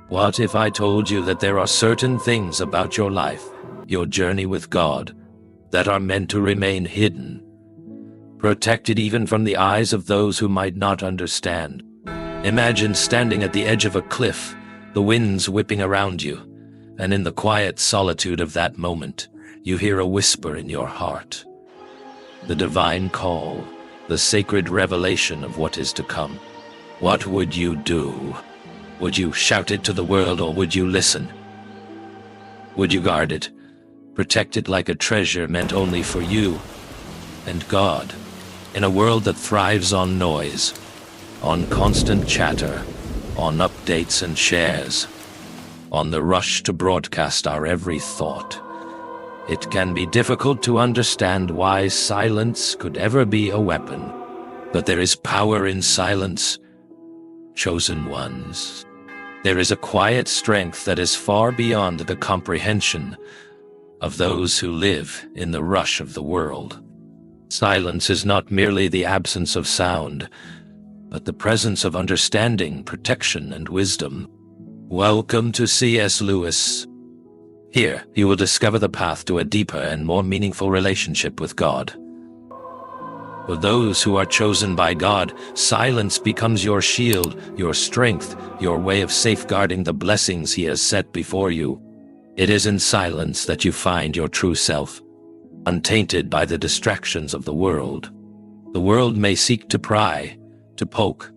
What if I told you that there are certain things about your life, your journey with God, that are meant to remain hidden, protected even from the eyes of those who might not understand? Imagine standing at the edge of a cliff, the winds whipping around you, and in the quiet solitude of that moment, you hear a whisper in your heart. The divine call, the sacred revelation of what is to come. What would you do? Would you shout it to the world, or would you listen? Would you guard it, protect it like a treasure meant only for you and God, in a world that thrives on noise, on constant chatter, on updates and shares, on the rush to broadcast our every thought? It can be difficult to understand why silence could ever be a weapon, but there is power in silence, chosen ones. There is a quiet strength that is far beyond the comprehension of those who live in the rush of the world. Silence is not merely the absence of sound, but the presence of understanding, protection, and wisdom. Welcome to C.S. Lewis. Here, you will discover the path to a deeper and more meaningful relationship with God. For those who are chosen by God, silence becomes your shield, your strength, your way of safeguarding the blessings He has set before you. It is in silence that you find your true self, untainted by the distractions of the world. The world may seek to pry, to poke,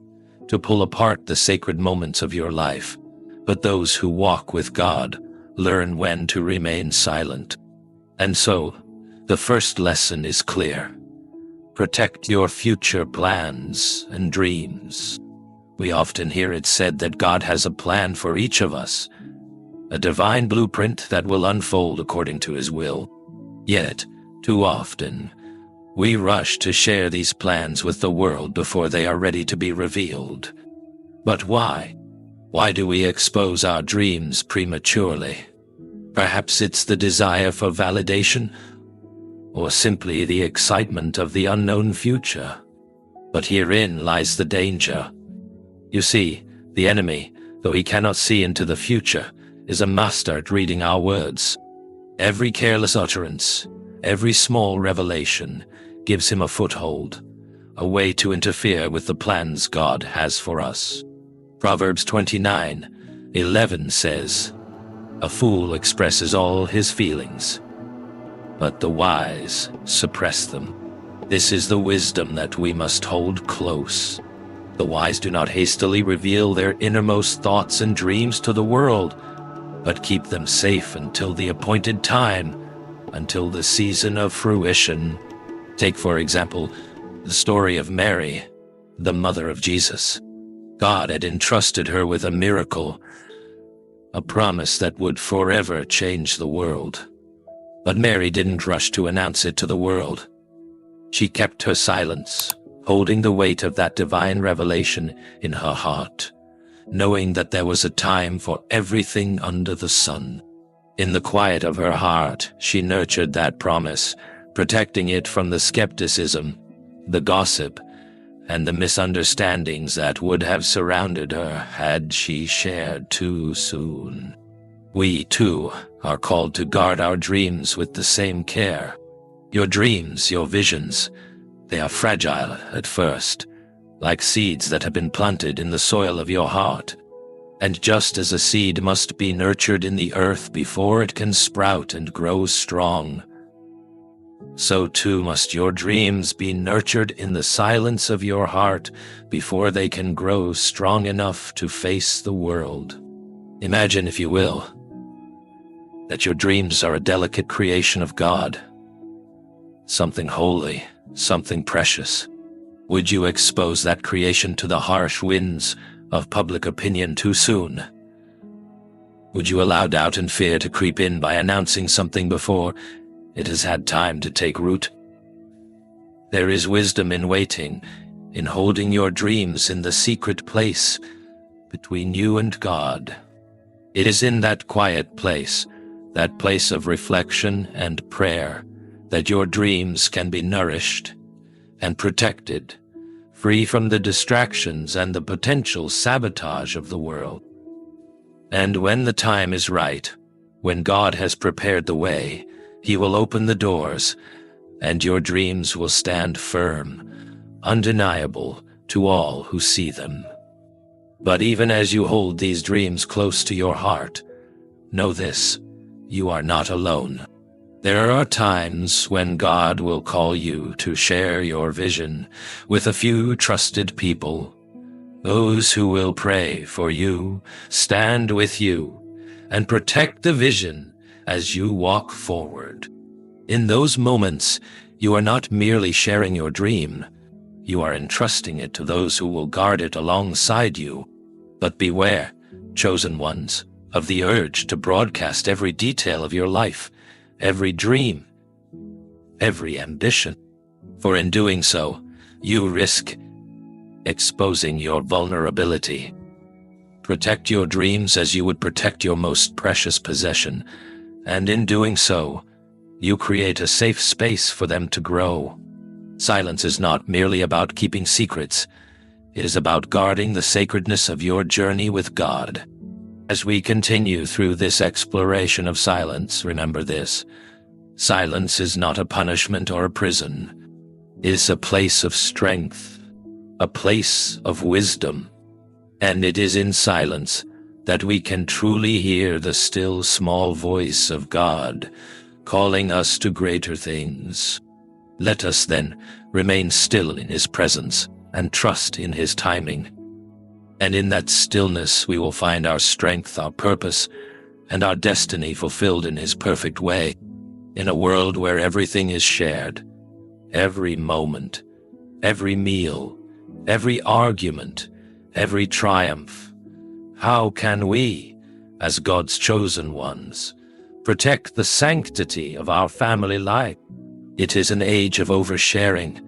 to pull apart the sacred moments of your life, but those who walk with God learn when to remain silent. And so, the first lesson is clear. Protect your future plans and dreams. We often hear it said that God has a plan for each of us, a divine blueprint that will unfold according to His will. Yet, too often, we rush to share these plans with the world before they are ready to be revealed. But why? Why do we expose our dreams prematurely? Perhaps it's the desire for validation, or simply the excitement of the unknown future. But herein lies the danger. You see, the enemy, though he cannot see into the future, is a master at reading our words. Every careless utterance, every small revelation, gives him a foothold, a way to interfere with the plans God has for us. Proverbs 29:11 says, "A fool expresses all his feelings, but the wise suppress them." This is the wisdom that we must hold close. The wise do not hastily reveal their innermost thoughts and dreams to the world, but keep them safe until the appointed time, until the season of fruition. Take, for example, the story of Mary, the mother of Jesus. God had entrusted her with a miracle, a promise that would forever change the world. But Mary didn't rush to announce it to the world. She kept her silence, holding the weight of that divine revelation in her heart, knowing that there was a time for everything under the sun. In the quiet of her heart, she nurtured that promise, protecting it from the skepticism, the gossip, and the misunderstandings that would have surrounded her had she shared too soon. We, too, are called to guard our dreams with the same care. Your dreams, your visions, they are fragile at first, like seeds that have been planted in the soil of your heart. And just as a seed must be nurtured in the earth before it can sprout and grow strong, so too must your dreams be nurtured in the silence of your heart before they can grow strong enough to face the world. Imagine, if you will, that your dreams are a delicate creation of God, something holy, something precious. Would you expose that creation to the harsh winds of public opinion too soon? Would you allow doubt and fear to creep in by announcing something before it has had time to take root? There is wisdom in waiting, in holding your dreams in the secret place between you and God. It is in that quiet place, that place of reflection and prayer, that your dreams can be nourished and protected, free from the distractions and the potential sabotage of the world. And when the time is right, when God has prepared the way, He will open the doors, and your dreams will stand firm, undeniable to all who see them. But even as you hold these dreams close to your heart, know this: you are not alone. There are times when God will call you to share your vision with a few trusted people, those who will pray for you, stand with you, and protect the vision as you walk forward. In those moments, you are not merely sharing your dream, you are entrusting it to those who will guard it alongside you. But beware, chosen ones, of the urge to broadcast every detail of your life, every dream, every ambition. For in doing so, you risk exposing your vulnerability. Protect your dreams as you would protect your most precious possession, and in doing so, you create a safe space for them to grow. Silence is not merely about keeping secrets. It is about guarding the sacredness of your journey with God. As we continue through this exploration of silence, remember this: silence is not a punishment or a prison. It is a place of strength, a place of wisdom. And it is in silence that we can truly hear the still small voice of God, calling us to greater things. Let us then remain still in His presence and trust in His timing. And in that stillness we will find our strength, our purpose, and our destiny fulfilled in His perfect way. In a world where everything is shared, every moment, every meal, every argument, every triumph, how can we, as God's chosen ones, protect the sanctity of our family life? It is an age of oversharing,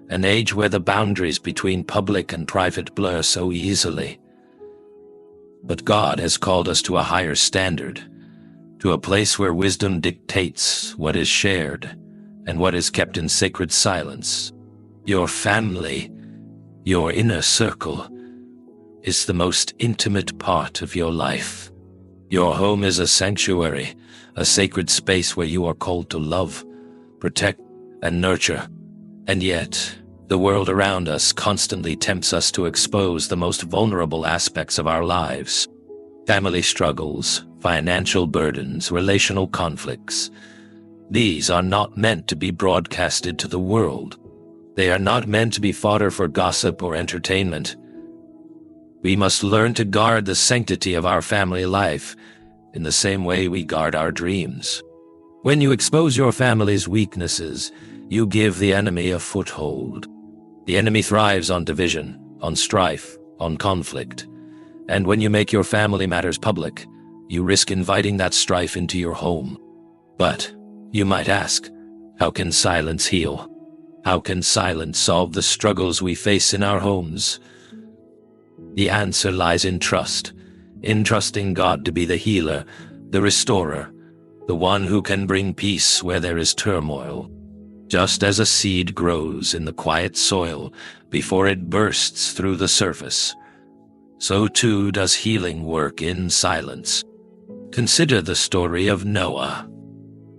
an age where the boundaries between public and private blur so easily. But God has called us to a higher standard, to a place where wisdom dictates what is shared and what is kept in sacred silence. Your family, your inner circle, is the most intimate part of your life. Your home is a sanctuary, a sacred space where you are called to love, protect, and nurture. And yet, the world around us constantly tempts us to expose the most vulnerable aspects of our lives. Family struggles, financial burdens, relational conflicts. These are not meant to be broadcasted to the world. They are not meant to be fodder for gossip or entertainment. We must learn to guard the sanctity of our family life in the same way we guard our dreams. When you expose your family's weaknesses, you give the enemy a foothold. The enemy thrives on division, on strife, on conflict. And when you make your family matters public, you risk inviting that strife into your home. But, you might ask, how can silence heal? How can silence solve the struggles we face in our homes? The answer lies in trust, in trusting God to be the healer, the restorer, the one who can bring peace where there is turmoil. Just as a seed grows in the quiet soil before it bursts through the surface, so too does healing work in silence. Consider the story of Noah.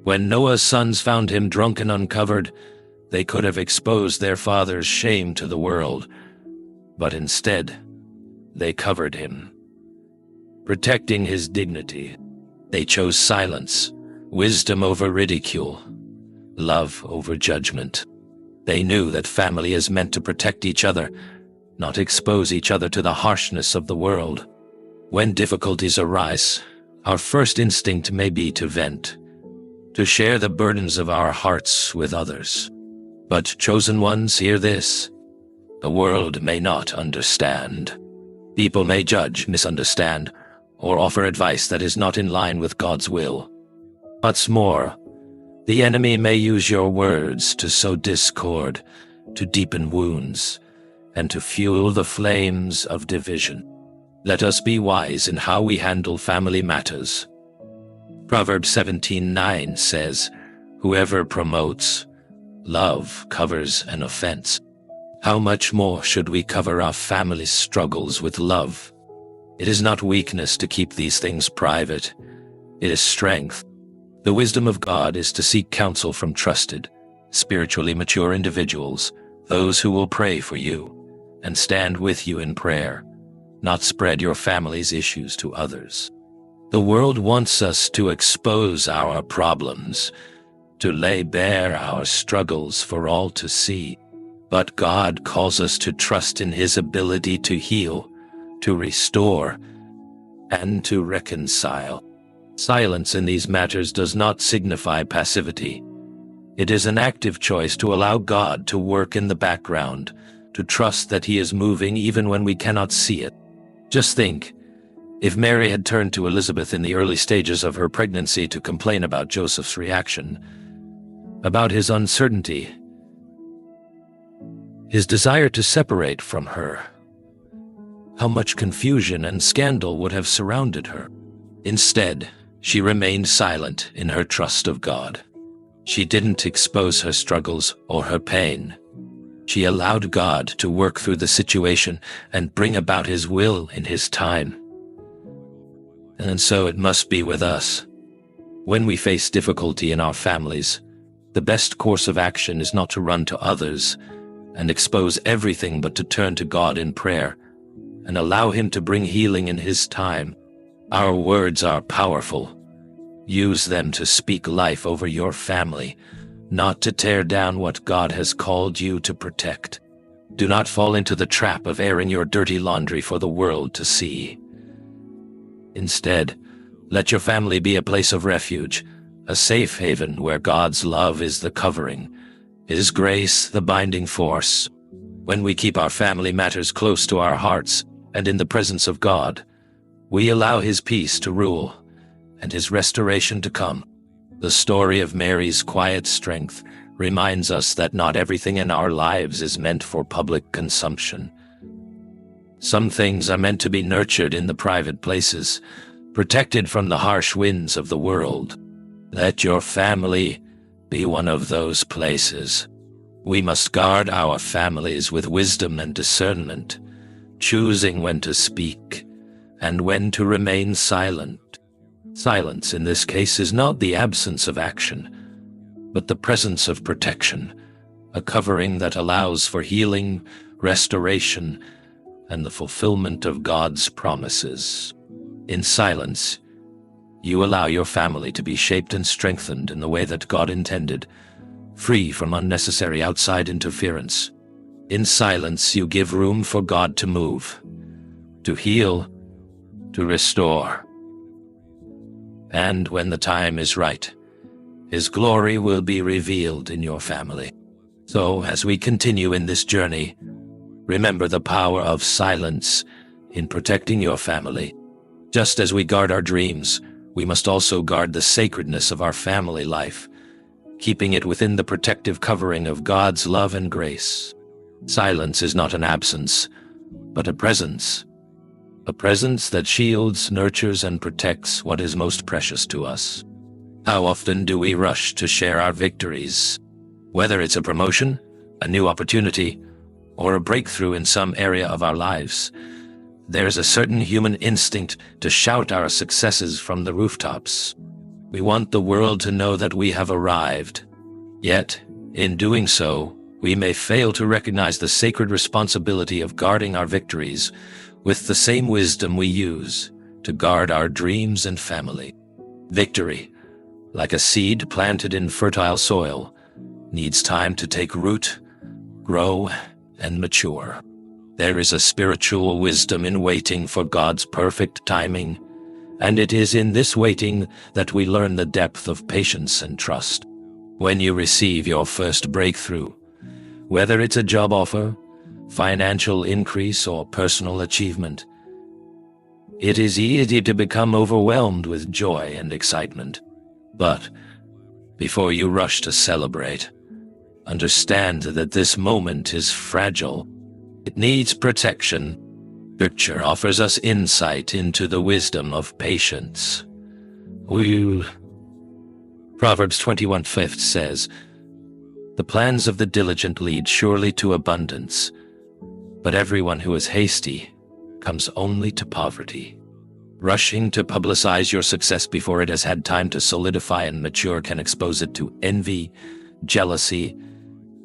When Noah's sons found him drunk and uncovered, they could have exposed their father's shame to the world, but instead, they covered him. Protecting his dignity, they chose silence, wisdom over ridicule, love over judgment. They knew that family is meant to protect each other, not expose each other to the harshness of the world. When difficulties arise, our first instinct may be to vent, to share the burdens of our hearts with others. But chosen ones, hear this: the world may not understand. People may judge, misunderstand, or offer advice that is not in line with God's will. What's more, the enemy may use your words to sow discord, to deepen wounds, and to fuel the flames of division. Let us be wise in how we handle family matters. Proverbs 17:9 says, "Whoever promotes love covers an offense." How much more should we cover our family's struggles with love? It is not weakness to keep these things private. It is strength. The wisdom of God is to seek counsel from trusted, spiritually mature individuals, those who will pray for you and stand with you in prayer, not spread your family's issues to others. The world wants us to expose our problems, to lay bare our struggles for all to see. But God calls us to trust in His ability to heal, to restore, and to reconcile. Silence in these matters does not signify passivity. It is an active choice to allow God to work in the background, to trust that He is moving even when we cannot see it. Just think, if Mary had turned to Elizabeth in the early stages of her pregnancy to complain about Joseph's reaction, about his uncertainty, his desire to separate from her, how much confusion and scandal would have surrounded her. Instead, she remained silent in her trust of God. She didn't expose her struggles or her pain. She allowed God to work through the situation and bring about His will in His time. And so it must be with us. When we face difficulty in our families, the best course of action is not to run to others and expose everything, but to turn to God in prayer and allow Him to bring healing in His time. Our words are powerful. Use them to speak life over your family, not to tear down what God has called you to protect. Do not fall into the trap of airing your dirty laundry for the world to see. Instead, let your family be a place of refuge, a safe haven where God's love is the covering, His grace the binding force. When we keep our family matters close to our hearts and in the presence of God, we allow His peace to rule and His restoration to come. The story of Mary's quiet strength reminds us that not everything in our lives is meant for public consumption. Some things are meant to be nurtured in the private places, protected from the harsh winds of the world. Let your family be one of those places. We must guard our families with wisdom and discernment, choosing when to speak and when to remain silent. Silence in this case is not the absence of action, but the presence of protection, a covering that allows for healing, restoration, and the fulfillment of God's promises. In silence, you allow your family to be shaped and strengthened in the way that God intended, free from unnecessary outside interference. In silence, you give room for God to move, to heal, to restore. And when the time is right, His glory will be revealed in your family. So, as we continue in this journey, remember the power of silence in protecting your family. Just as we guard our dreams, we must also guard the sacredness of our family life, keeping it within the protective covering of God's love and grace. Silence is not an absence, but a presence that shields, nurtures, and protects what is most precious to us. How often do we rush to share our victories? Whether it's a promotion, a new opportunity, or a breakthrough in some area of our lives, there's a certain human instinct to shout our successes from the rooftops. We want the world to know that we have arrived. Yet, in doing so, we may fail to recognize the sacred responsibility of guarding our victories with the same wisdom we use to guard our dreams and family. Victory, like a seed planted in fertile soil, needs time to take root, grow, and mature. There is a spiritual wisdom in waiting for God's perfect timing, and it is in this waiting that we learn the depth of patience and trust. When you receive your first breakthrough, whether it's a job offer, financial increase, or personal achievement, it is easy to become overwhelmed with joy and excitement. But before you rush to celebrate, understand that this moment is fragile. It needs protection. Scripture offers us insight into the wisdom of patience. Proverbs 21:5 says, "The plans of the diligent lead surely to abundance, but everyone who is hasty comes only to poverty. Rushing to publicize your success before it has had time to solidify and mature can expose it to envy, jealousy,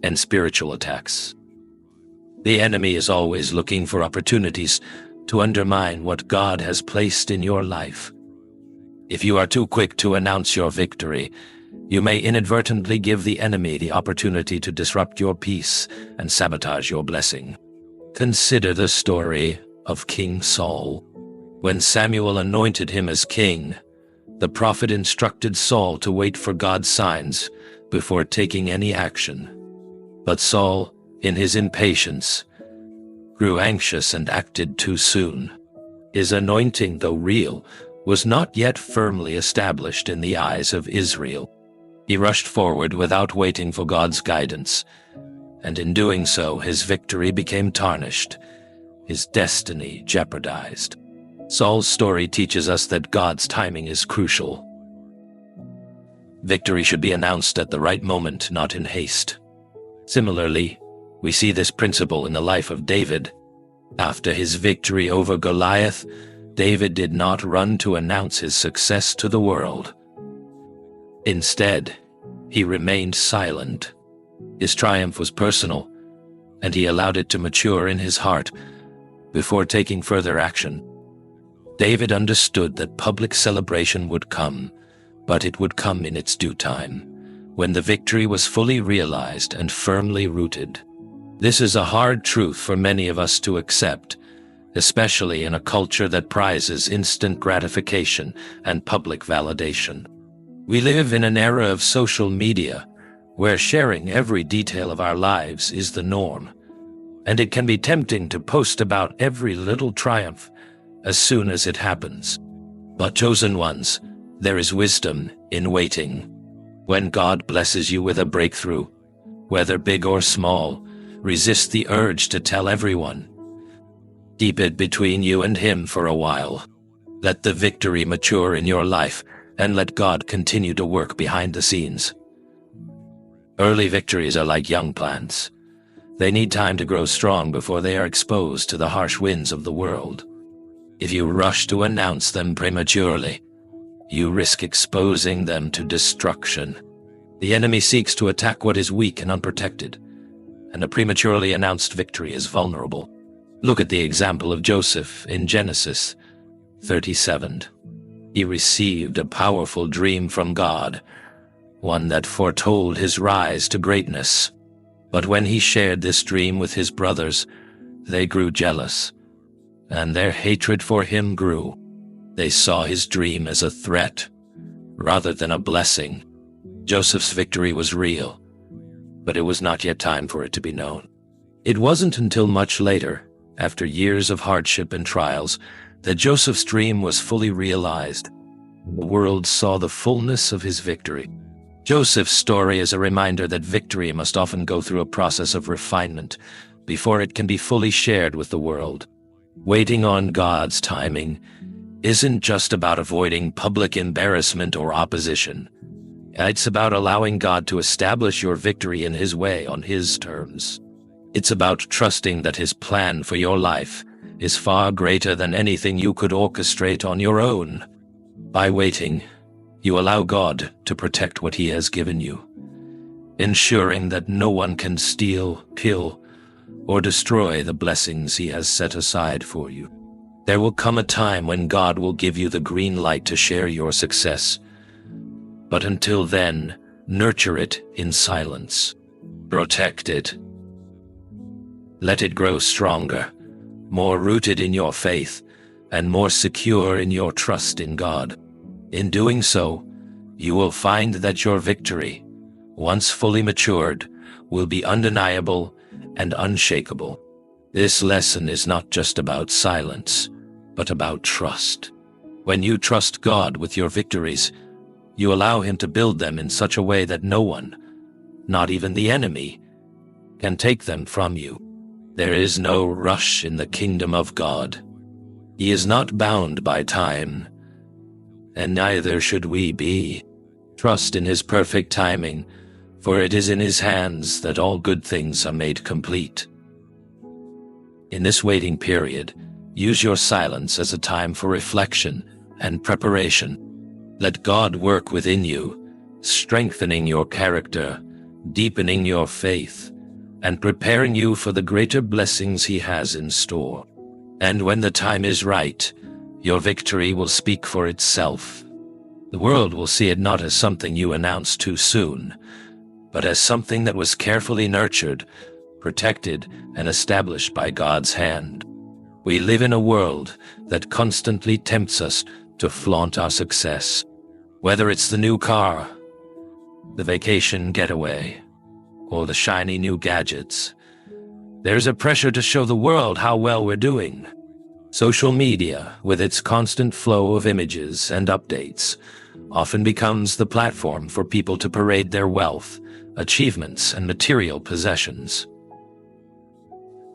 and spiritual attacks. The enemy is always looking for opportunities to undermine what God has placed in your life. If you are too quick to announce your victory, you may inadvertently give the enemy the opportunity to disrupt your peace and sabotage your blessing. Consider the story of King Saul. When Samuel anointed him as king, the prophet instructed Saul to wait for God's signs before taking any action. But Saul, in his impatience, grew anxious and acted too soon. His anointing, though real, was not yet firmly established in the eyes of Israel. He rushed forward without waiting for God's guidance, and in doing so, his victory became tarnished, his destiny jeopardized. Saul's story teaches us that God's timing is crucial. Victory should be announced at the right moment, not in haste. Similarly, we see this principle in the life of David. After his victory over Goliath, David did not run to announce his success to the world. Instead, he remained silent. His triumph was personal, and he allowed it to mature in his heart before taking further action. David understood that public celebration would come, but it would come in its due time, when the victory was fully realized and firmly rooted. This is a hard truth for many of us to accept, especially in a culture that prizes instant gratification and public validation. We live in an era of social media, where sharing every detail of our lives is the norm, and it can be tempting to post about every little triumph as soon as it happens. But chosen ones, there is wisdom in waiting. When God blesses you with a breakthrough, whether big or small, resist the urge to tell everyone. Keep it between you and Him for a while. Let the victory mature in your life, and let God continue to work behind the scenes. Early victories are like young plants. They need time to grow strong before they are exposed to the harsh winds of the world. If you rush to announce them prematurely, you risk exposing them to destruction. The enemy seeks to attack what is weak and unprotected, and a prematurely announced victory is vulnerable. Look at the example of Joseph in Genesis 37. He received a powerful dream from God, one that foretold his rise to greatness. But when he shared this dream with his brothers, they grew jealous, and their hatred for him grew. They saw his dream as a threat, rather than a blessing. Joseph's victory was real, but it was not yet time for it to be known. It wasn't until much later, after years of hardship and trials, that Joseph's dream was fully realized. The world saw the fullness of his victory. Joseph's story is a reminder that victory must often go through a process of refinement before it can be fully shared with the world. Waiting on God's timing isn't just about avoiding public embarrassment or opposition. It's about allowing God to establish your victory in His way, on His terms. It's about trusting that His plan for your life is far greater than anything you could orchestrate on your own. By waiting, you allow God to protect what He has given you, ensuring that no one can steal, kill, or destroy the blessings He has set aside for you. There will come a time when God will give you the green light to share your success. But until then, nurture it in silence. Protect it. Let it grow stronger, more rooted in your faith, and more secure in your trust in God. In doing so, you will find that your victory, once fully matured, will be undeniable and unshakable. This lesson is not just about silence, but about trust. When you trust God with your victories, you allow Him to build them in such a way that no one, not even the enemy, can take them from you. There is no rush in the kingdom of God. He is not bound by time, and neither should we be. Trust in His perfect timing, for it is in His hands that all good things are made complete. In this waiting period, Use your silence as a time for reflection and preparation. Let God work within you, strengthening your character, deepening your faith, and preparing you for the greater blessings He has in store. And when the time is right, your victory will speak for itself. The world will see it not as something you announced too soon, but as something that was carefully nurtured, protected, and established by God's hand. We live in a world that constantly tempts us to flaunt our success, whether it's the new car, the vacation getaway, or the shiny new gadgets. There's a pressure to show the world how well we're doing. Social media, with its constant flow of images and updates, often becomes the platform for people to parade their wealth, achievements, and material possessions.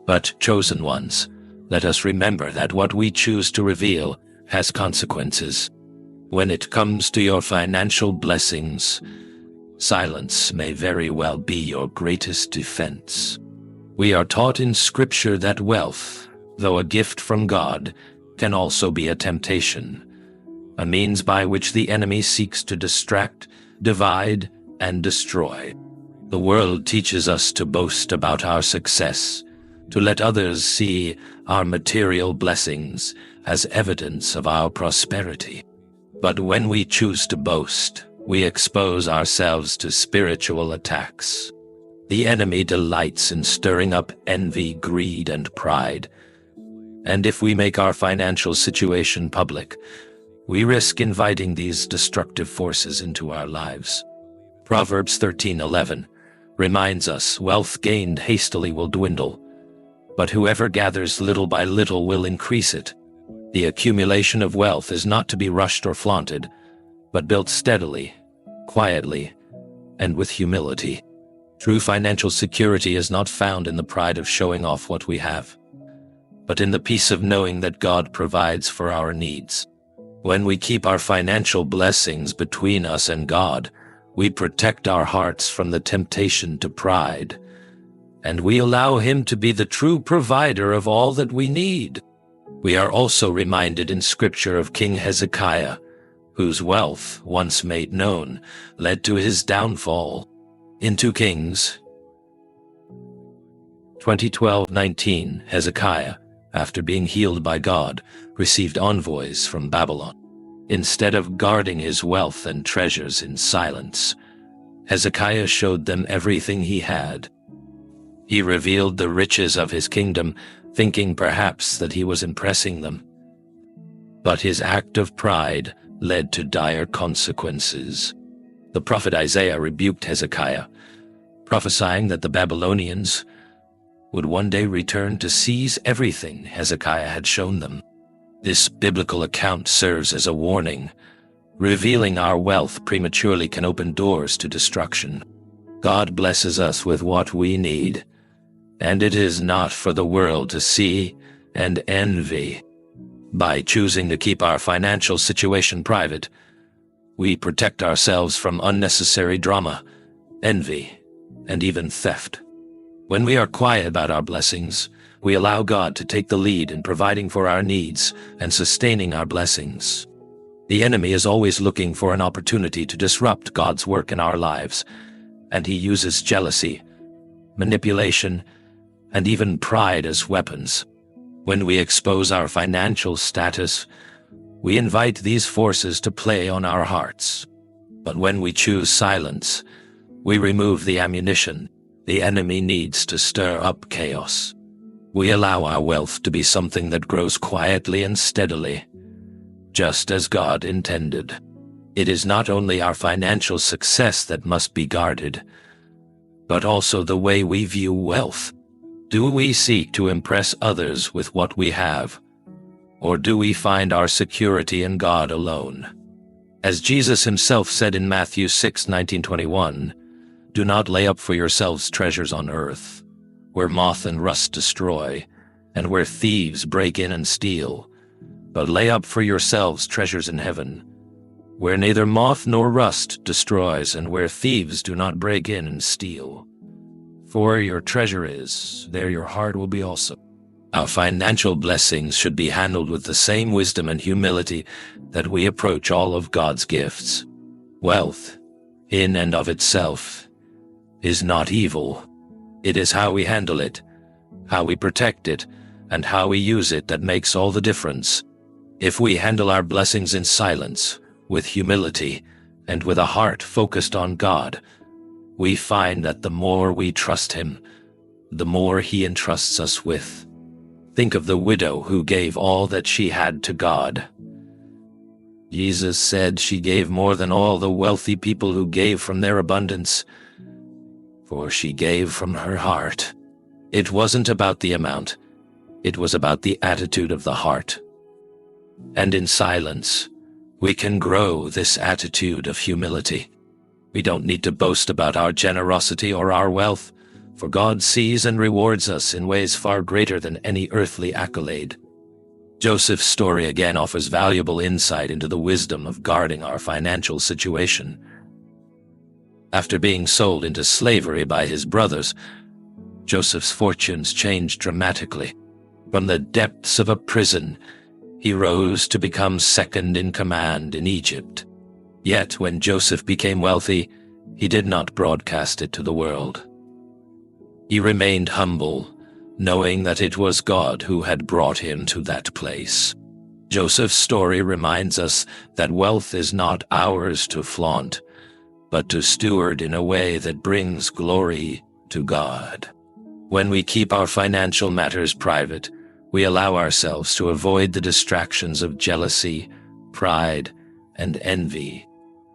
But, chosen ones, let us remember that what we choose to reveal has consequences. When it comes to your financial blessings, silence may very well be your greatest defense. We are taught in Scripture that wealth, though a gift from God, can also be a temptation, a means by which the enemy seeks to distract, divide, and destroy. The world teaches us to boast about our success, to let others see our material blessings as evidence of our prosperity. But when we choose to boast, we expose ourselves to spiritual attacks. The enemy delights in stirring up envy, greed, and pride. And if we make our financial situation public, we risk inviting these destructive forces into our lives. Proverbs 13:11 reminds us, wealth gained hastily will dwindle, but whoever gathers little by little will increase it. The accumulation of wealth is not to be rushed or flaunted, but built steadily, quietly, and with humility. True financial security is not found in the pride of showing off what we have, but in the peace of knowing that God provides for our needs. When we keep our financial blessings between us and God, we protect our hearts from the temptation to pride, and we allow Him to be the true provider of all that we need. We are also reminded in Scripture of King Hezekiah, whose wealth, once made known, led to his downfall. In 2 Kings 20:12-19, Hezekiah, after being healed by God, received envoys from Babylon. Instead of guarding his wealth and treasures in silence, Hezekiah showed them everything he had. He revealed the riches of his kingdom, thinking perhaps that he was impressing them. But his act of pride led to dire consequences. The prophet Isaiah rebuked Hezekiah, prophesying that the Babylonians would one day return to seize everything Hezekiah had shown them. This biblical account serves as a warning. Revealing our wealth prematurely can open doors to destruction. God blesses us with what we need, and it is not for the world to see and envy. By choosing to keep our financial situation private, we protect ourselves from unnecessary drama, envy, and even theft. When we are quiet about our blessings, we allow God to take the lead in providing for our needs and sustaining our blessings. The enemy is always looking for an opportunity to disrupt God's work in our lives, and he uses jealousy, manipulation, and even pride as weapons. When we expose our financial status, we invite these forces to play on our hearts. But when we choose silence, we remove the ammunition the enemy needs to stir up chaos. We allow our wealth to be something that grows quietly and steadily, just as God intended. It is not only our financial success that must be guarded, but also the way we view wealth. Do we seek to impress others with what we have, or do we find our security in God alone? As Jesus himself said in Matthew 6:19-21, "Do not lay up for yourselves treasures on earth, where moth and rust destroy, and where thieves break in and steal, but lay up for yourselves treasures in heaven, where neither moth nor rust destroys, and where thieves do not break in and steal. For where your treasure is, there your heart will be also." Our financial blessings should be handled with the same wisdom and humility that we approach all of God's gifts. Wealth, in and of itself, is not evil. It is how we handle it, how we protect it, and how we use it that makes all the difference. If we handle our blessings in silence, with humility, and with a heart focused on God, we find that the more we trust Him, the more He entrusts us with. Think of the widow who gave all that she had to God. Jesus said she gave more than all the wealthy people who gave from their abundance, for she gave from her heart. It wasn't about the amount, it was about the attitude of the heart. And in silence, we can grow this attitude of humility. We don't need to boast about our generosity or our wealth, for God sees and rewards us in ways far greater than any earthly accolade. Joseph's story again offers valuable insight into the wisdom of guarding our financial situation. After being sold into slavery by his brothers, Joseph's fortunes changed dramatically. From the depths of a prison, he rose to become second in command in Egypt. Yet when Joseph became wealthy, he did not broadcast it to the world. He remained humble, knowing that it was God who had brought him to that place. Joseph's story reminds us that wealth is not ours to flaunt, but to steward in a way that brings glory to God. When we keep our financial matters private, we allow ourselves to avoid the distractions of jealousy, pride, and envy.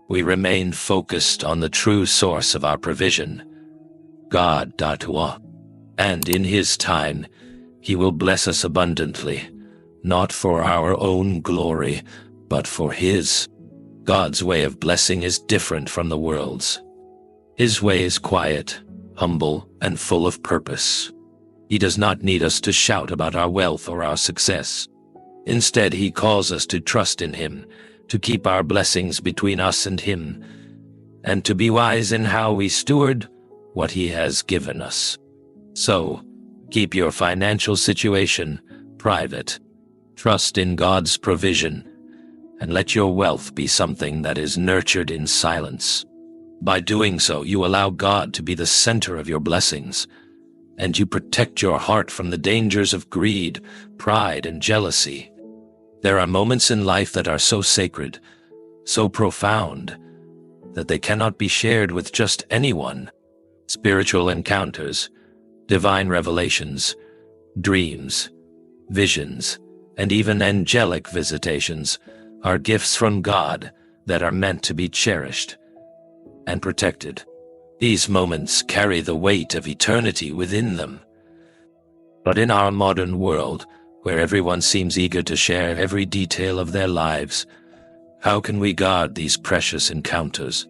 We remain focused on the true source of our provision, God. And in His time, He will bless us abundantly, not for our own glory, but for His. God's way of blessing is different from the world's. His way is quiet, humble, and full of purpose. He does not need us to shout about our wealth or our success. Instead, He calls us to trust in Him, to keep our blessings between us and Him, and to be wise in how we steward what He has given us. So, keep your financial situation private. Trust in God's provision, and let your wealth be something that is nurtured in silence. By doing so, you allow God to be the center of your blessings, and you protect your heart from the dangers of greed, pride, and jealousy. There are moments in life that are so sacred, so profound, that they cannot be shared with just anyone. Spiritual encounters, divine revelations, dreams, visions, and even angelic visitations are gifts from God that are meant to be cherished and protected. These moments carry the weight of eternity within them. But in our modern world, where everyone seems eager to share every detail of their lives, how can we guard these precious encounters?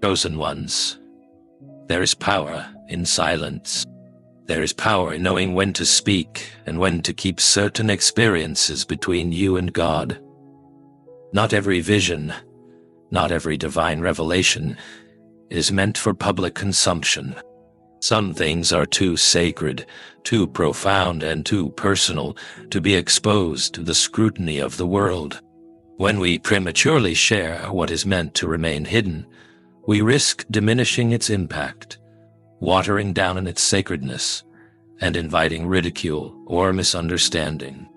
Chosen ones, there is power in silence. There is power in knowing when to speak and when to keep certain experiences between you and God. Not every vision, not every divine revelation is meant for public consumption. Some things are too sacred, too profound, and too personal to be exposed to the scrutiny of the world. When we prematurely share what is meant to remain hidden, we risk diminishing its impact, watering down its sacredness, and inviting ridicule or misunderstanding.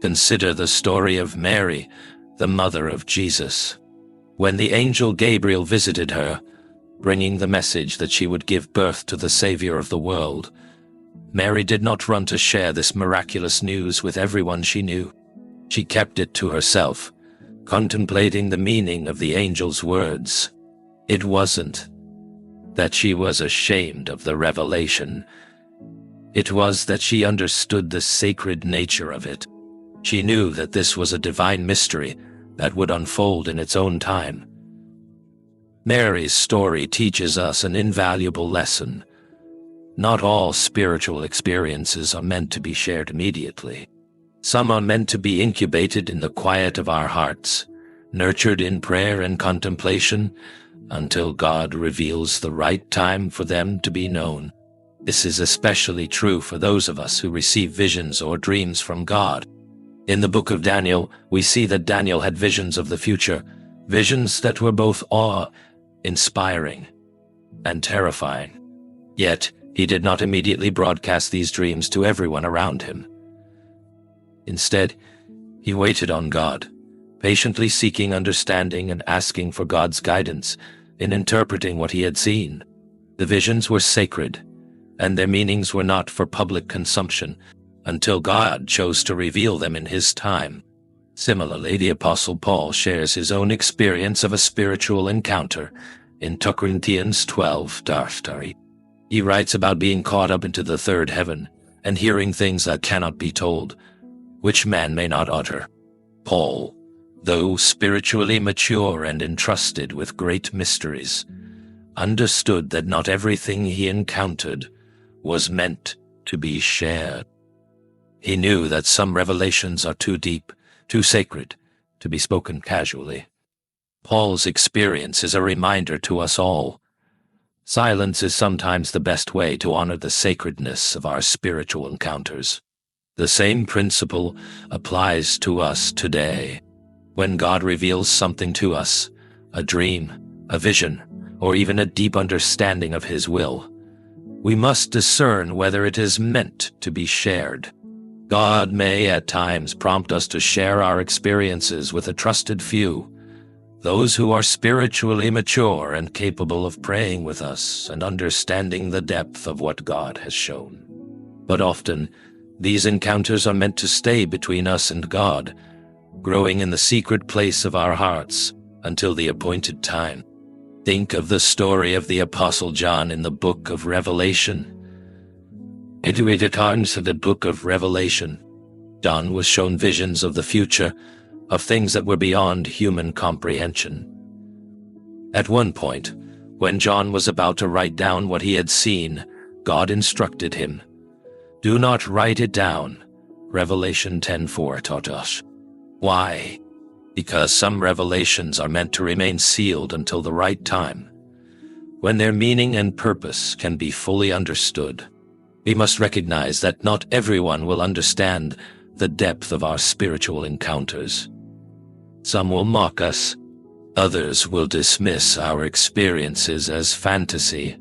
Consider the story of Mary, the mother of Jesus. When the angel Gabriel visited her, bringing the message that she would give birth to the Savior of the world, Mary did not run to share this miraculous news with everyone she knew. She kept it to herself, contemplating the meaning of the angel's words. It wasn't that she was ashamed of the revelation. It was that she understood the sacred nature of it. She knew that this was a divine mystery that would unfold in its own time. Mary's story teaches us an invaluable lesson. Not all spiritual experiences are meant to be shared immediately. Some are meant to be incubated in the quiet of our hearts, nurtured in prayer and contemplation, until God reveals the right time for them to be known. This is especially true for those of us who receive visions or dreams from God. In the book of Daniel, we see that Daniel had visions of the future, visions that were both awe-inspiring and terrifying. Yet, he did not immediately broadcast these dreams to everyone around him. Instead, he waited on God, patiently seeking understanding and asking for God's guidance in interpreting what he had seen. The visions were sacred, and their meanings were not for public consumption until God chose to reveal them in his time. Similarly, the Apostle Paul shares his own experience of a spiritual encounter in 2 Corinthians 12. He writes about being caught up into the third heaven and hearing things that cannot be told, which man may not utter. Paul, though spiritually mature and entrusted with great mysteries, understood that not everything he encountered was meant to be shared. He knew that some revelations are too deep, too sacred, to be spoken casually. Paul's experience is a reminder to us all. Silence is sometimes the best way to honor the sacredness of our spiritual encounters. The same principle applies to us today. When God reveals something to us, a dream, a vision, or even a deep understanding of his will, we must discern whether it is meant to be shared. God may at times prompt us to share our experiences with a trusted few, those who are spiritually mature and capable of praying with us and understanding the depth of what God has shown. But often, these encounters are meant to stay between us and God, growing in the secret place of our hearts until the appointed time. Think of the story of the Apostle John in the book of Revelation. In the book of Revelation, John was shown visions of the future, of things that were beyond human comprehension. At one point, when John was about to write down what he had seen, God instructed him, "Do not write it down." Revelation 10:4 taught us. Why? Because some revelations are meant to remain sealed until the right time, when their meaning and purpose can be fully understood. We must recognize that not everyone will understand the depth of our spiritual encounters. Some will mock us, others will dismiss our experiences as fantasy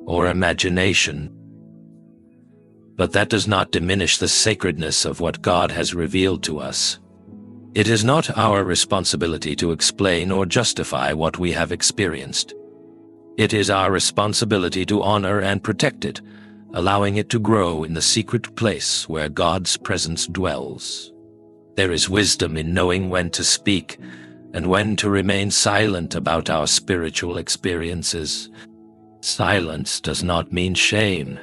or imagination. But that does not diminish the sacredness of what God has revealed to us. It is not our responsibility to explain or justify what we have experienced. It is our responsibility to honor and protect it, allowing it to grow in the secret place where God's presence dwells. There is wisdom in knowing when to speak and when to remain silent about our spiritual experiences. Silence does not mean shame.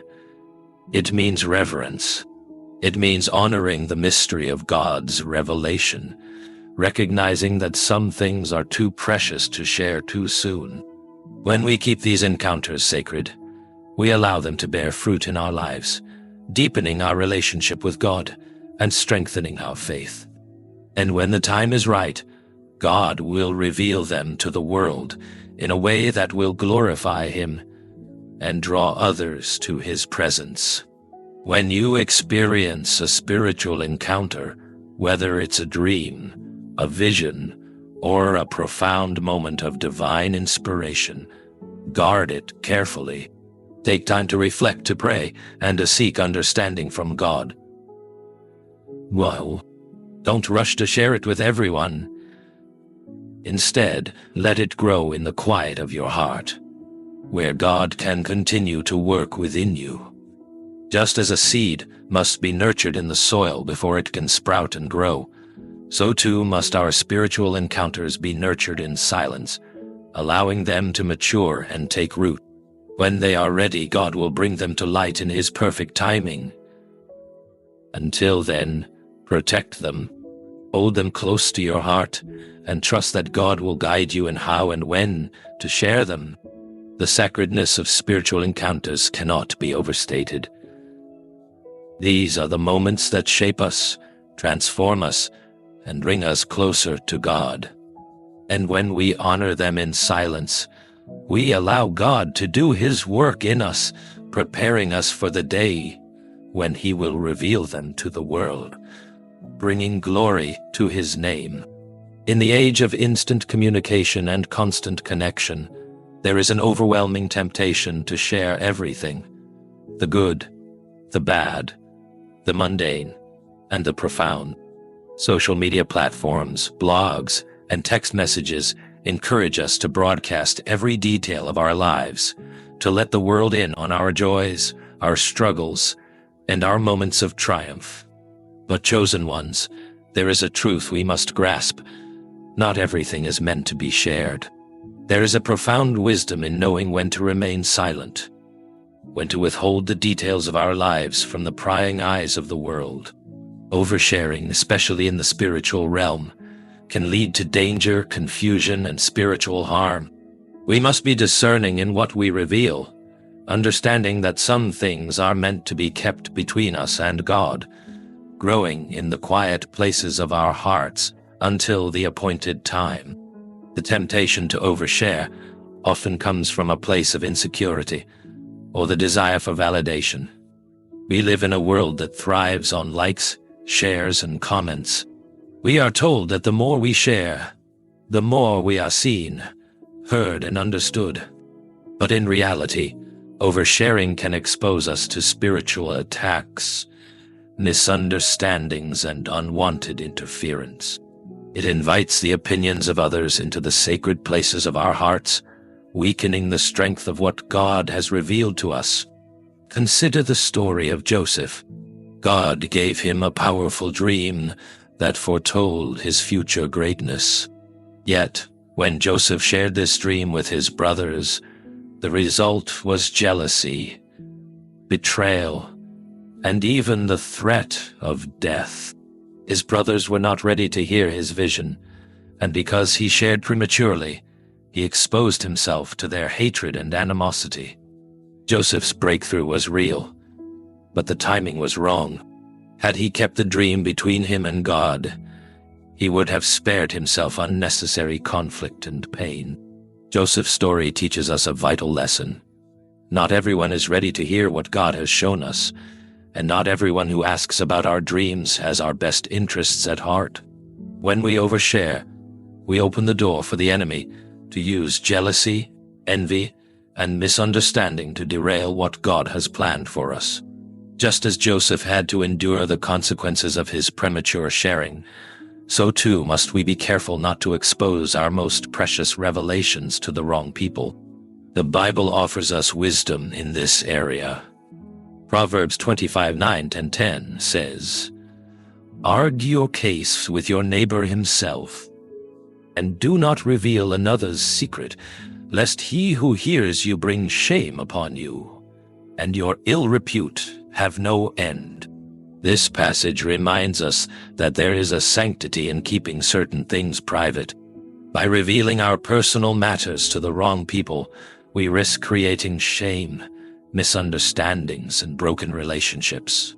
It means reverence. It means honoring the mystery of God's revelation, recognizing that some things are too precious to share too soon. When we keep these encounters sacred, we allow them to bear fruit in our lives, deepening our relationship with God and strengthening our faith. And when the time is right, God will reveal them to the world in a way that will glorify Him and draw others to His presence. When you experience a spiritual encounter, whether it's a dream, a vision, or a profound moment of divine inspiration, guard it carefully. Take time to reflect, to pray, and to seek understanding from God. Well, don't rush to share it with everyone. Instead, let it grow in the quiet of your heart, where God can continue to work within you. Just as a seed must be nurtured in the soil before it can sprout and grow, so too must our spiritual encounters be nurtured in silence, allowing them to mature and take root. When they are ready, God will bring them to light in His perfect timing. Until then, protect them, hold them close to your heart, and trust that God will guide you in how and when to share them. The sacredness of spiritual encounters cannot be overstated. These are the moments that shape us, transform us, and bring us closer to God. And when we honor them in silence, we allow God to do His work in us, preparing us for the day when he will reveal them to the world, bringing glory to his name. In the age of instant communication and constant connection, there is an overwhelming temptation to share everything: the good, the bad, the mundane, and the profound. Social media platforms, blogs, and text messages encourage us to broadcast every detail of our lives, to let the world in on our joys, our struggles, and our moments of triumph. But chosen ones, there is a truth we must grasp. Not everything is meant to be shared. There is a profound wisdom in knowing when to remain silent, when to withhold the details of our lives from the prying eyes of the world. Oversharing, especially in the spiritual realm, can lead to danger, confusion, and spiritual harm. We must be discerning in what we reveal, understanding that some things are meant to be kept between us and God, growing in the quiet places of our hearts until the appointed time. The temptation to overshare often comes from a place of insecurity or the desire for validation. We live in a world that thrives on likes, shares, and comments. We are told that the more we share, the more we are seen, heard, and understood. But in reality, oversharing can expose us to spiritual attacks, misunderstandings, and unwanted interference. It invites the opinions of others into the sacred places of our hearts, weakening the strength of what God has revealed to us. Consider the story of Joseph. God gave him a powerful dream that foretold his future greatness. Yet, when Joseph shared this dream with his brothers, the result was jealousy, betrayal, and even the threat of death. His brothers were not ready to hear his vision, and because he shared prematurely, he exposed himself to their hatred and animosity. Joseph's breakthrough was real, but the timing was wrong. Had he kept the dream between him and God, he would have spared himself unnecessary conflict and pain. Joseph's story teaches us a vital lesson. Not everyone is ready to hear what God has shown us, and not everyone who asks about our dreams has our best interests at heart. When we overshare, we open the door for the enemy to use jealousy, envy, and misunderstanding to derail what God has planned for us. Just as Joseph had to endure the consequences of his premature sharing, so too must we be careful not to expose our most precious revelations to the wrong people. The Bible offers us wisdom in this area. Proverbs 25:9-10 says, "Argue your case with your neighbor himself, and do not reveal another's secret, lest he who hears you bring shame upon you, and your ill repute have no end." This passage reminds us that there is a sanctity in keeping certain things private. By revealing our personal matters to the wrong people, we risk creating shame, misunderstandings, and broken relationships.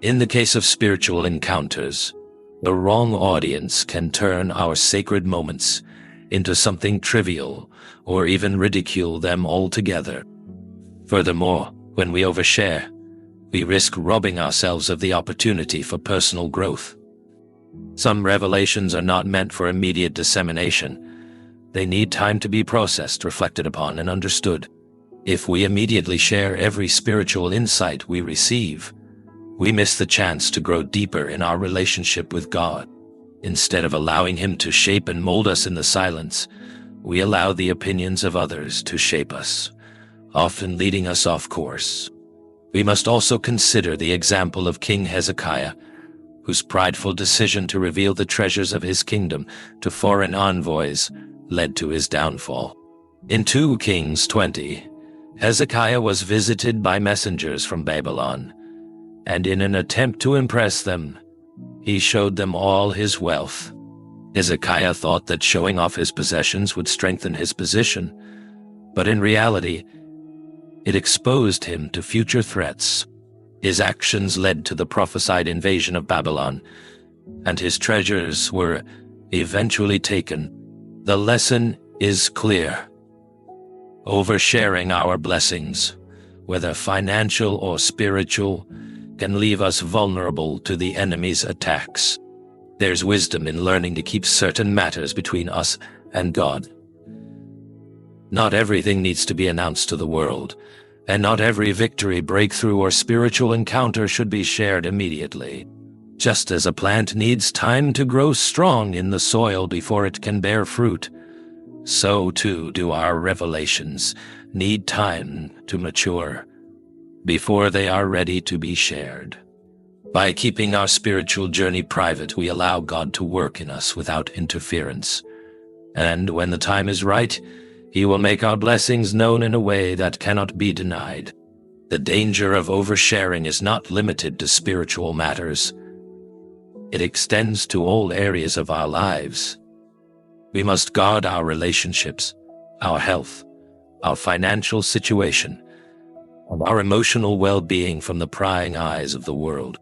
In the case of spiritual encounters, the wrong audience can turn our sacred moments into something trivial or even ridicule them altogether. Furthermore, when we overshare, we risk robbing ourselves of the opportunity for personal growth. Some revelations are not meant for immediate dissemination. They need time to be processed, reflected upon, and understood. If we immediately share every spiritual insight we receive, we miss the chance to grow deeper in our relationship with God. Instead of allowing Him to shape and mold us in the silence, we allow the opinions of others to shape us, often leading us off course. We must also consider the example of King Hezekiah, whose prideful decision to reveal the treasures of his kingdom to foreign envoys led to his downfall. In 2 Kings 20, Hezekiah was visited by messengers from Babylon, and in an attempt to impress them, he showed them all his wealth. Hezekiah thought that showing off his possessions would strengthen his position, but in reality, it exposed him to future threats. His actions led to the prophesied invasion of Babylon, and his treasures were eventually taken. The lesson is clear. Oversharing our blessings, whether financial or spiritual, can leave us vulnerable to the enemy's attacks. There's wisdom in learning to keep certain matters between us and God. Not everything needs to be announced to the world, and not every victory, breakthrough, or spiritual encounter should be shared immediately. Just as a plant needs time to grow strong in the soil before it can bear fruit, so too do our revelations need time to mature before they are ready to be shared. By keeping our spiritual journey private, we allow God to work in us without interference. And when the time is right, He will make our blessings known in a way that cannot be denied. The danger of oversharing is not limited to spiritual matters. It extends to all areas of our lives. We must guard our relationships, our health, our financial situation, and our emotional well-being from the prying eyes of the world.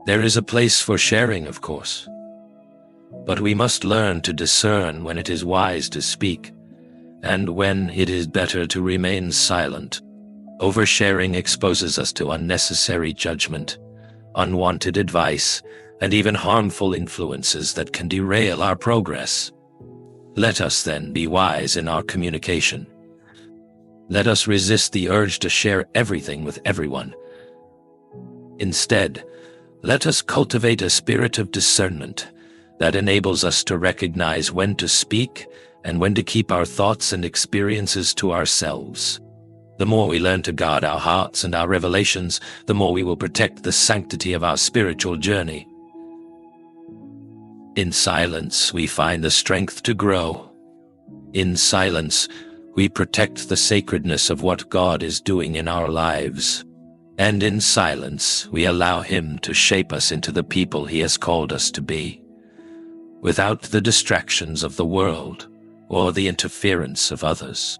There is a place for sharing, of course, but we must learn to discern when it is wise to speak and when it is better to remain silent. Oversharing exposes us to unnecessary judgment, unwanted advice, and even harmful influences that can derail our progress. Let us then be wise in our communication. Let us resist the urge to share everything with everyone. Instead, let us cultivate a spirit of discernment that enables us to recognize when to speak and when to keep our thoughts and experiences to ourselves. The more we learn to guard our hearts and our revelations, the more we will protect the sanctity of our spiritual journey. In silence, we find the strength to grow. In silence, we protect the sacredness of what God is doing in our lives. And in silence, we allow Him to shape us into the people He has called us to be, without the distractions of the world or the interference of others.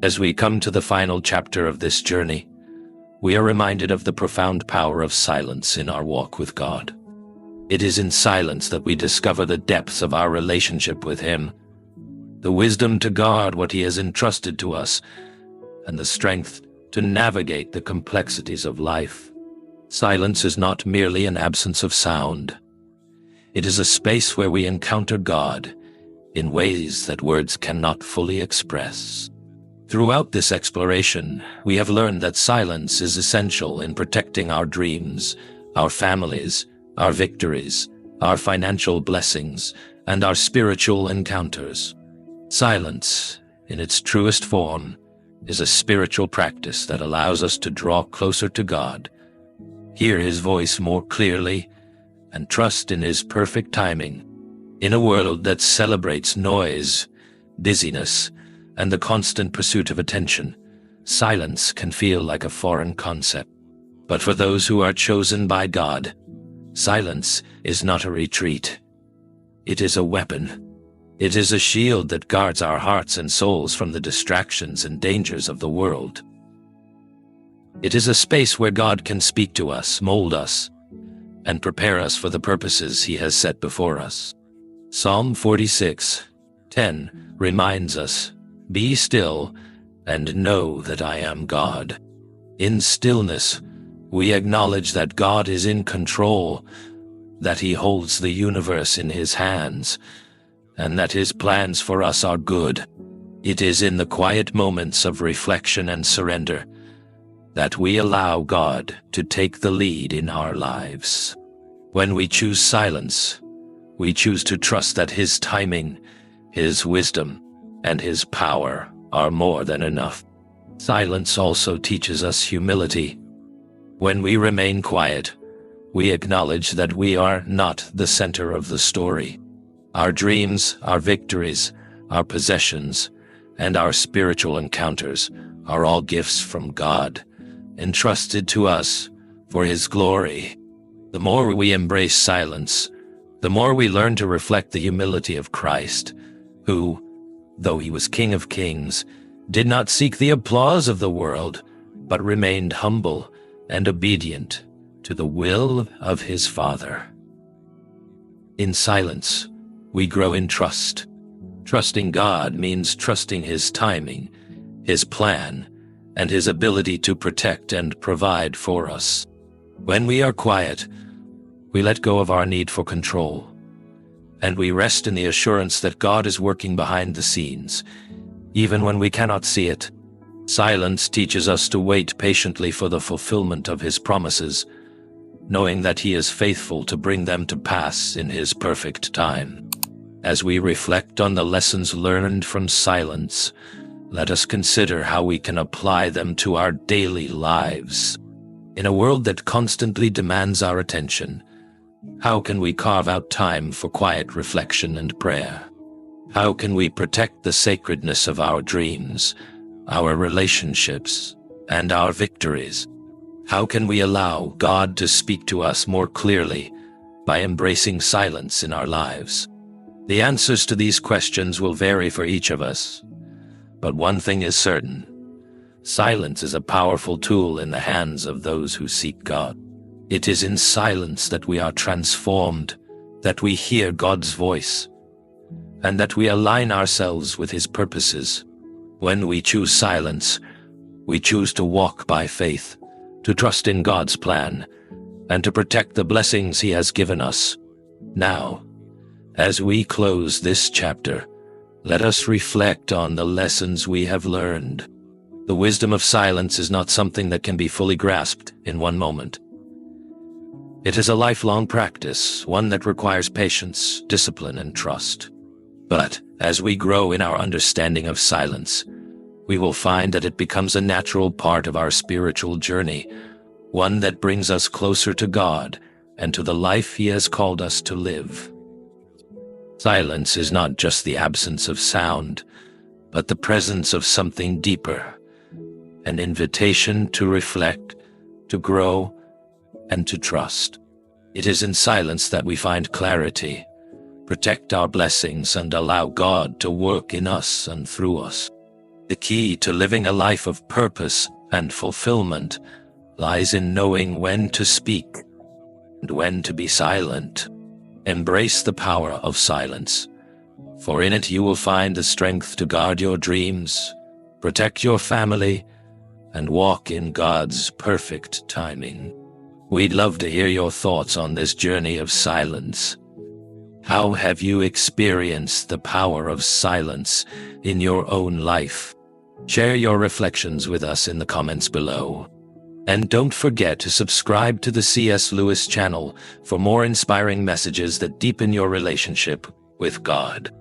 As we come to the final chapter of this journey, we are reminded of the profound power of silence in our walk with God. It is in silence that we discover the depths of our relationship with Him, the wisdom to guard what He has entrusted to us, and the strength to navigate the complexities of life. Silence is not merely an absence of sound. It is a space where we encounter God in ways that words cannot fully express. Throughout this exploration, we have learned that silence is essential in protecting our dreams, our families, our victories, our financial blessings, and our spiritual encounters. Silence, in its truest form, is a spiritual practice that allows us to draw closer to God, hear His voice more clearly, and trust in His perfect timing. In a world that celebrates noise, busyness, and the constant pursuit of attention, silence can feel like a foreign concept. But for those who are chosen by God, silence is not a retreat. It is a weapon. It is a shield that guards our hearts and souls from the distractions and dangers of the world. It is a space where God can speak to us, mold us, and prepare us for the purposes He has set before us. Psalm 46:10 reminds us, "Be still and know that I am God." In stillness, we acknowledge that God is in control, that He holds the universe in His hands, and that His plans for us are good. It is in the quiet moments of reflection and surrender that we allow God to take the lead in our lives. When we choose silence, we choose to trust that His timing, His wisdom, and His power are more than enough. Silence also teaches us humility. When we remain quiet, we acknowledge that we are not the center of the story. Our dreams, our victories, our possessions, and our spiritual encounters are all gifts from God, entrusted to us for His glory. The more we embrace silence, the more we learn to reflect the humility of Christ, who, though He was King of Kings, did not seek the applause of the world, but remained humble and obedient to the will of His Father. In silence, we grow in trust. Trusting God means trusting His timing, His plan, and His ability to protect and provide for us. When we are quiet, we let go of our need for control, and we rest in the assurance that God is working behind the scenes, even when we cannot see it. Silence teaches us to wait patiently for the fulfillment of His promises, knowing that He is faithful to bring them to pass in His perfect time. As we reflect on the lessons learned from silence, let us consider how we can apply them to our daily lives. In a world that constantly demands our attention, how can we carve out time for quiet reflection and prayer? How can we protect the sacredness of our dreams, our relationships, and our victories? How can we allow God to speak to us more clearly by embracing silence in our lives? The answers to these questions will vary for each of us, but one thing is certain: silence is a powerful tool in the hands of those who seek God. It is in silence that we are transformed, that we hear God's voice, and that we align ourselves with His purposes. When we choose silence, we choose to walk by faith, to trust in God's plan, and to protect the blessings He has given us. Now, as we close this chapter, let us reflect on the lessons we have learned. The wisdom of silence is not something that can be fully grasped in one moment. It is a lifelong practice, one that requires patience, discipline, and trust. But as we grow in our understanding of silence, we will find that it becomes a natural part of our spiritual journey, one that brings us closer to God and to the life He has called us to live. Silence is not just the absence of sound, but the presence of something deeper, an invitation to reflect, to grow, and to trust. It is in silence that we find clarity, protect our blessings, and allow God to work in us and through us. The key to living a life of purpose and fulfillment lies in knowing when to speak and when to be silent. Embrace the power of silence, for in it you will find the strength to guard your dreams, protect your family, and walk in God's perfect timing. We'd love to hear your thoughts on this journey of silence. How have you experienced the power of silence in your own life? Share your reflections with us in the comments below. And don't forget to subscribe to the C.S. Lewis channel for more inspiring messages that deepen your relationship with God.